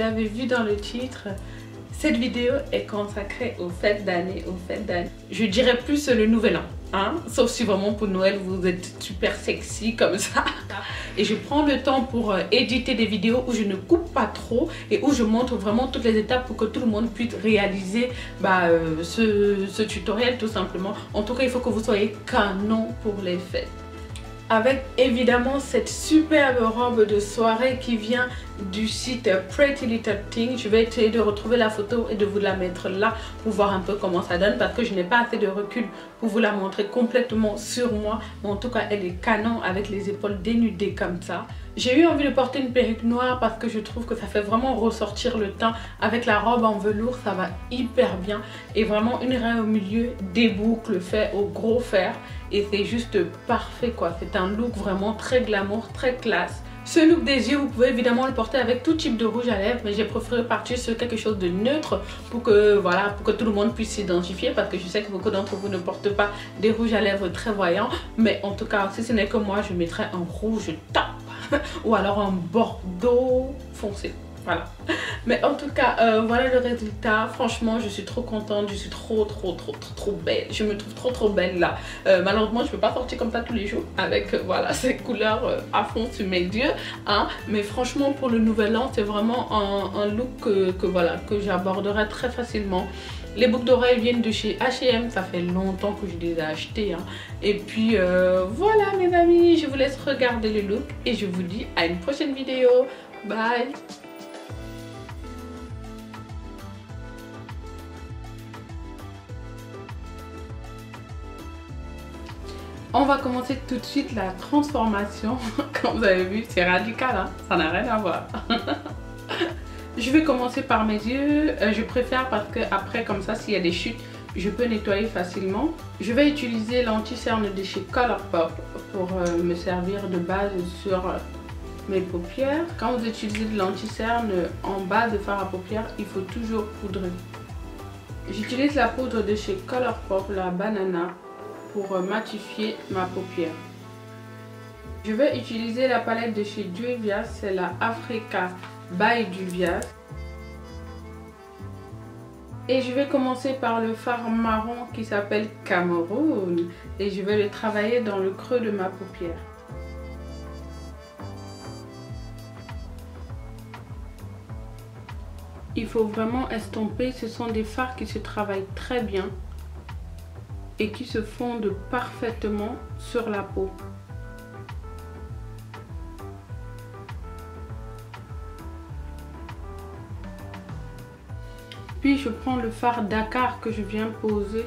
l'avez vu dans le titre, cette vidéo est consacrée aux fêtes d'année, Je dirais plus le nouvel an, hein? Sauf si vraiment pour Noël vous êtes super sexy comme ça. Et je prends le temps pour éditer des vidéos où je ne coupe pas trop et où je montre vraiment toutes les étapes pour que tout le monde puisse réaliser ce tutoriel tout simplement. En tout cas, il faut que vous soyez canon pour les fêtes. Avec évidemment cette superbe robe de soirée qui vient du site Pretty Little Thing. Je vais essayer de retrouver la photo et de vous la mettre là pour voir un peu comment ça donne, parce que je n'ai pas assez de recul pour vous la montrer complètement sur moi. Mais en tout cas, elle est canon avec les épaules dénudées comme ça. J'ai eu envie de porter une perruque noire parce que je trouve que ça fait vraiment ressortir le teint. Avec la robe en velours, ça va hyper bien. Et vraiment une raie au milieu, des boucles faites au gros fer. Et c'est juste parfait quoi. C'est un look vraiment très glamour, très classe. Ce look des yeux, vous pouvez évidemment le porter avec tout type de rouge à lèvres, mais j'ai préféré partir sur quelque chose de neutre pour que, voilà, pour que tout le monde puisse s'identifier, parce que je sais que beaucoup d'entre vous ne portent pas des rouges à lèvres très voyants. Mais en tout cas, si ce n'est que moi, je mettrai un rouge top ou alors un bordeaux foncé. Voilà. Mais en tout cas, voilà le résultat. Franchement, je suis trop contente. Je suis trop belle. Je me trouve trop belle là. Malheureusement, je ne peux pas sortir comme ça tous les jours avec voilà, ces couleurs à fond sur mes yeux. Hein. Mais franchement, pour le nouvel an, c'est vraiment un look que j'aborderai très facilement. Les boucles d'oreilles viennent de chez H&M. Ça fait longtemps que je les ai achetées. Hein. Et puis voilà mes amis, je vous laisse regarder le look. Et je vous dis à une prochaine vidéo. Bye. On va commencer tout de suite la transformation. Comme vous avez vu, c'est radical, hein? Ça n'a rien à voir. Je vais commencer par mes yeux. Je préfère parce que après, comme ça, s'il y a des chutes, je peux nettoyer facilement. Je vais utiliser l'anti-cerne de chez Colourpop pour me servir de base sur mes paupières. Quand vous utilisez de l'anti-cerne en base de fard à paupières, il faut toujours poudrer. J'utilise la poudre de chez Colourpop, la banana, pour matifier ma paupière. Je vais utiliser la palette de chez Juvia's, c'est la Africa by Juvia's. Et je vais commencer par le fard marron qui s'appelle Cameroun et je vais le travailler dans le creux de ma paupière. Il faut vraiment estomper, ce sont des fards qui se travaillent très bien et qui se fondent parfaitement sur la peau. Puis je prends le fard Dakar que je viens poser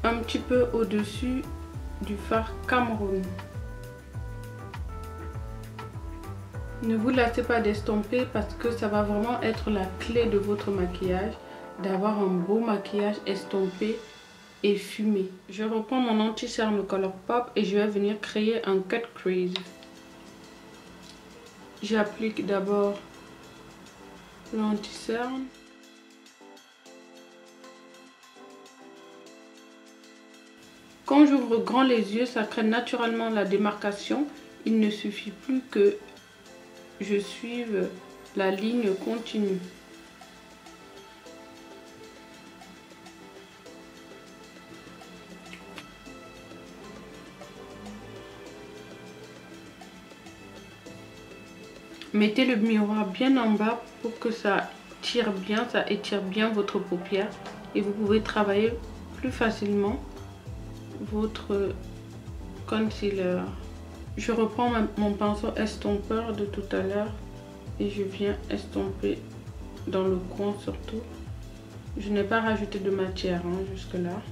un petit peu au-dessus du fard Cameroun. Ne vous lassez pas d'estomper parce que ça va vraiment être la clé de votre maquillage, d'avoir un beau maquillage estompé et fumé. Je reprends mon anti-cerne Colourpop et je vais venir créer un cut crease. J'applique d'abord l'anti-cerne. Quand j'ouvre grand les yeux, ça crée naturellement la démarcation. Il ne suffit plus que je suive la ligne continue. Mettez le miroir bien en bas pour que ça tire bien, ça étire bien votre paupière et vous pouvez travailler plus facilement votre concealer. Je reprends mon pinceau estompeur de tout à l'heure et je viens estomper dans le coin surtout. Je n'ai pas rajouté de matière jusque là.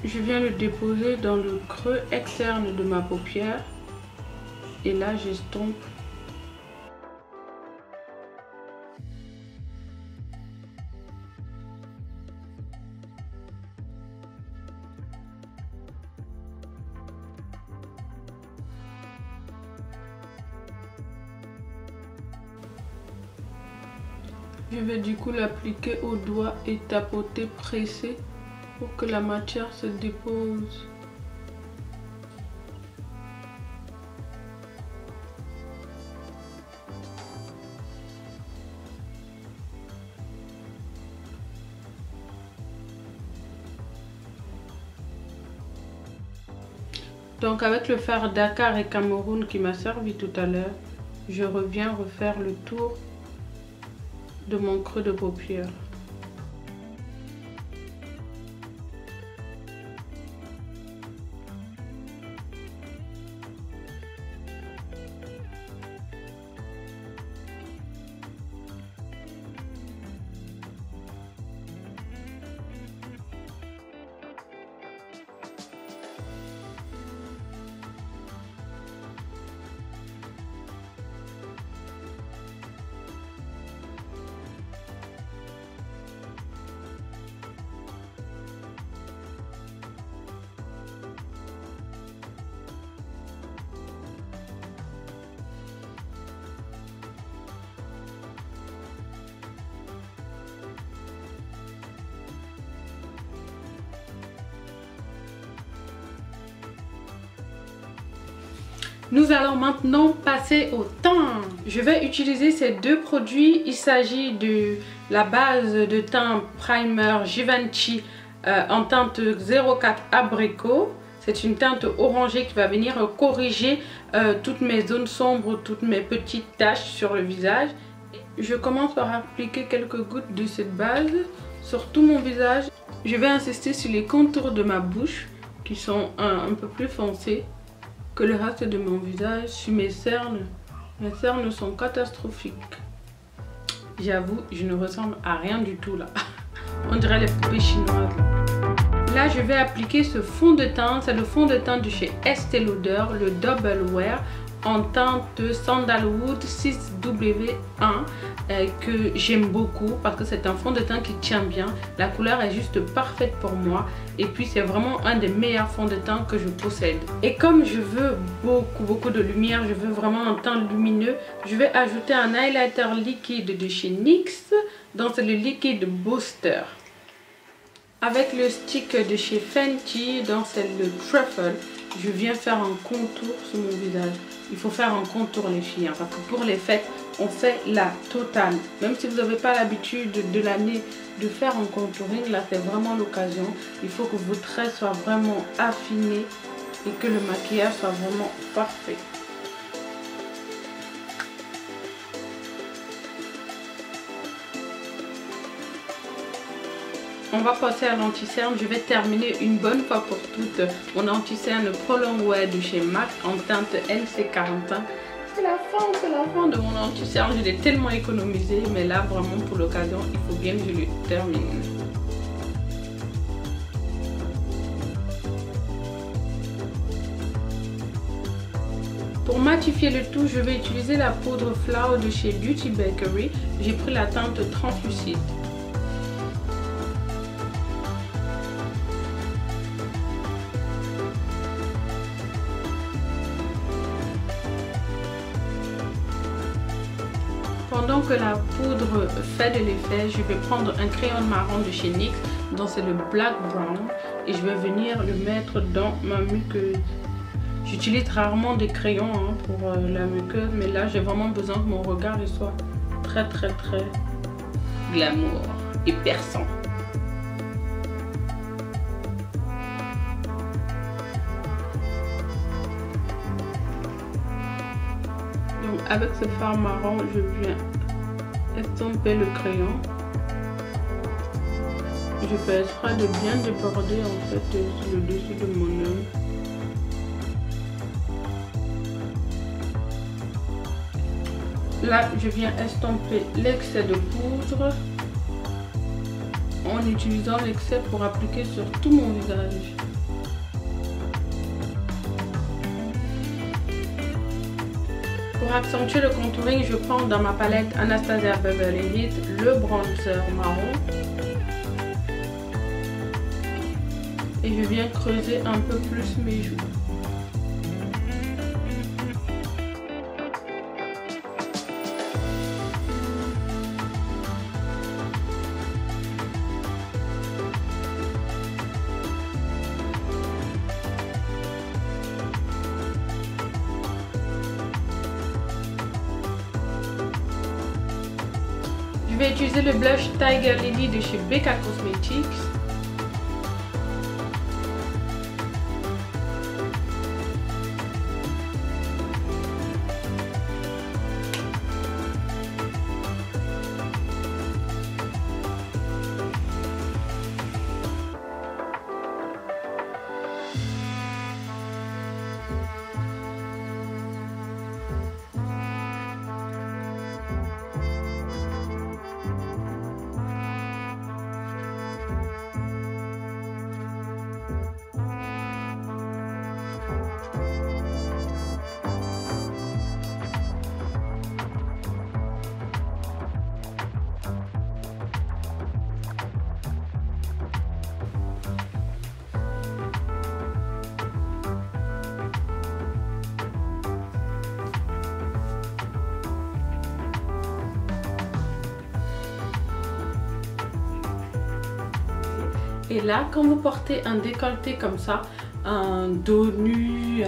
Je viens le déposer dans le creux externe de ma paupière et là j'estompe. Je vais du coup l'appliquer au doigt et tapoter, presser pour que la matière se dépose. Donc avec le fard Dakar et Cameroun qui m'a servi tout à l'heure, je reviens refaire le tour de mon creux de paupière. Nous allons maintenant passer au teint. Je vais utiliser ces deux produits. Il s'agit de la base de teint primer Givenchy en teinte 04 abricot. C'est une teinte orangée qui va venir corriger toutes mes zones sombres, toutes mes petites taches sur le visage. Je commence par appliquer quelques gouttes de cette base sur tout mon visage. Je vais insister sur les contours de ma bouche qui sont un peu plus foncés que le reste de mon visage. Sur mes cernes sont catastrophiques. J'avoue, je ne ressemble à rien du tout là. On dirait les poupées chinoises. Là, je vais appliquer ce fond de teint. C'est le fond de teint de chez Estée Lauder, le Double Wear en teinte Sandalwood 6W1 que j'aime beaucoup parce que c'est un fond de teint qui tient bien. La couleur est juste parfaite pour moi et puis c'est vraiment un des meilleurs fonds de teint que je possède. Et comme je veux beaucoup de lumière, je veux vraiment un teint lumineux, je vais ajouter un highlighter liquide de chez NYX, donc c'est le Liquid Booster. Avec le stick de chez Fenty, donc c'est le Truffle, je viens faire un contour sur mon visage. Il faut faire un contour les filles, hein, parce que pour les fêtes, on fait la totale. Même si vous n'avez pas l'habitude de l'année de faire un contouring, là c'est vraiment l'occasion. Il faut que vos traits soient vraiment affinés et que le maquillage soit vraiment parfait. On va passer à l'anti-cerne. Je vais terminer une bonne fois pour toutes mon anti-cerne Pro Longwear de chez MAC en teinte NC41. C'est la fin de mon anti-cerne. Je l'ai tellement économisé, mais là vraiment pour l'occasion, il faut bien que je le termine. Pour matifier le tout, je vais utiliser la poudre Flower de chez Beauty Bakery. J'ai pris la teinte translucide. Pendant que la poudre fait de l'effet, je vais prendre un crayon marron de chez NYX, dont c'est le Black Brown, et je vais venir le mettre dans ma muqueuse. J'utilise rarement des crayons pour la muqueuse, mais là j'ai vraiment besoin que mon regard soit très glamour et perçant. Donc avec ce fard marron, je viens estomper le crayon. Je fais exprès de bien déborder en fait sur le dessus de mon œil. Là, je viens estomper l'excès de poudre en utilisant l'excès pour appliquer sur tout mon visage. Pour accentuer le contouring, je prends dans ma palette Anastasia Beverly Hills le bronzer marron et je viens creuser un peu plus mes joues. Je vais utiliser le blush Tiger Lily de chez Becca Cosmetics. Et là, quand vous portez un décolleté comme ça, un dos nu,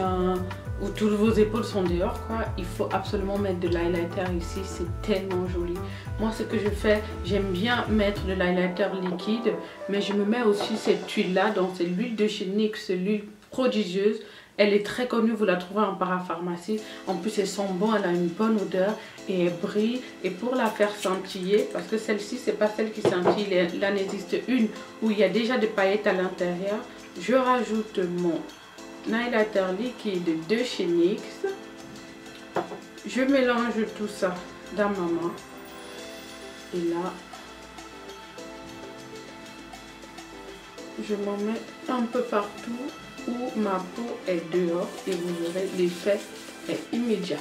où toutes vos épaules sont dehors, quoi, il faut absolument mettre de l'highlighter ici, c'est tellement joli. Moi, ce que je fais, j'aime bien mettre de l'highlighter liquide, mais je me mets aussi cette huile-là, donc c'est l'huile de chez NYX, l'huile prodigieuse. Elle est très connue, vous la trouvez en parapharmacie. En plus, elle sent bon, elle a une bonne odeur et elle brille. Et pour la faire scintiller, parce que celle-ci, c'est pas celle qui scintille, là n'existe une où il y a déjà des paillettes à l'intérieur. Je rajoute mon highlighter liquide de chez NYX. Je mélange tout ça dans ma main. Et là, je m'en mets un peu partout où ma peau est dehors et vous verrez l'effet est immédiat.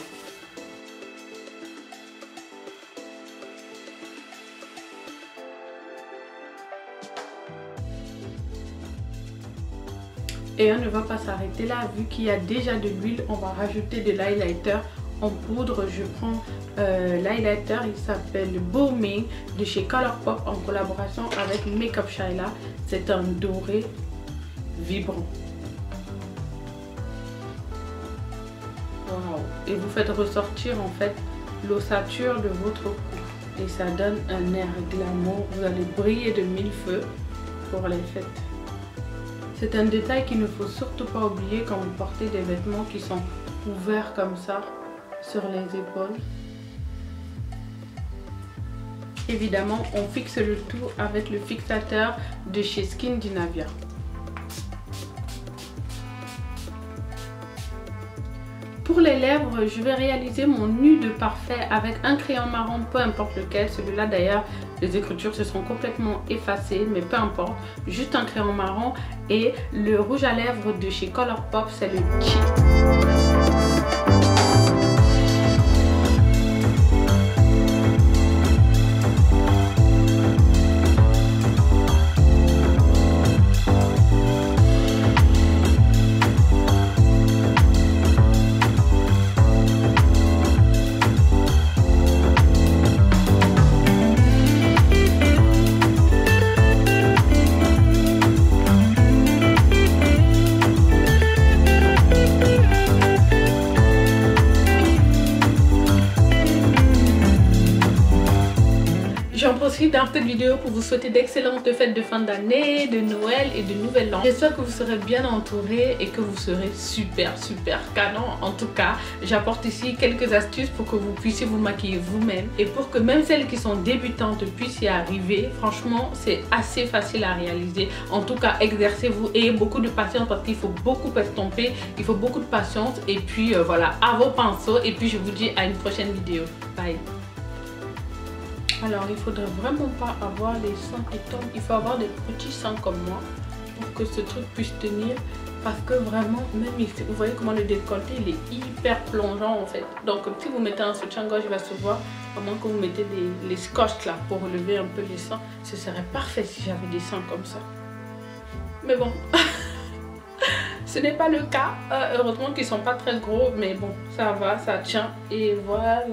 Et on ne va pas s'arrêter là, vu qu'il y a déjà de l'huile, on va rajouter de l'highlighter en poudre. Je prends l'highlighter, il s'appelle Booming de chez Colourpop en collaboration avec Makeup Shyla. C'est un doré vibrant. Wow. Et vous faites ressortir en fait l'ossature de votre cou et ça donne un air glamour. Vous allez briller de mille feux pour les fêtes. C'est un détail qu'il ne faut surtout pas oublier quand vous portez des vêtements qui sont ouverts comme ça sur les épaules. Évidemment, on fixe le tout avec le fixateur de chez Skindinavia. Pour les lèvres, je vais réaliser mon nude parfait avec un crayon marron, peu importe lequel. Celui-là d'ailleurs, les écritures se sont complètement effacées, mais peu importe. Juste un crayon marron et le rouge à lèvres de chez Colourpop, c'est le Cheek. J'en profite dans cette vidéo pour vous souhaiter d'excellentes fêtes de fin d'année, de Noël et de Nouvel An. J'espère que vous serez bien entourés et que vous serez super canon. En tout cas, j'apporte ici quelques astuces pour que vous puissiez vous maquiller vous-même et pour que même celles qui sont débutantes puissent y arriver. Franchement, c'est assez facile à réaliser. En tout cas, exercez-vous et ayez beaucoup de patience parce qu'il faut beaucoup estomper, il faut beaucoup de patience et puis voilà, à vos pinceaux et puis je vous dis à une prochaine vidéo. Bye. Alors, il ne faudrait vraiment pas avoir les seins qui tombent. Il faut avoir des petits seins comme moi pour que ce truc puisse tenir. Parce que vraiment, même ici, vous voyez comment le décolleté, il est hyper plongeant en fait. Donc, si vous mettez un soutien-gorge, il va se voir. À moins que vous mettez les scotch là pour relever un peu les seins. Ce serait parfait si j'avais des seins comme ça. Mais bon, ce n'est pas le cas. Heureusement qu'ils ne sont pas très gros. Mais bon, ça va, ça tient. Et voilà.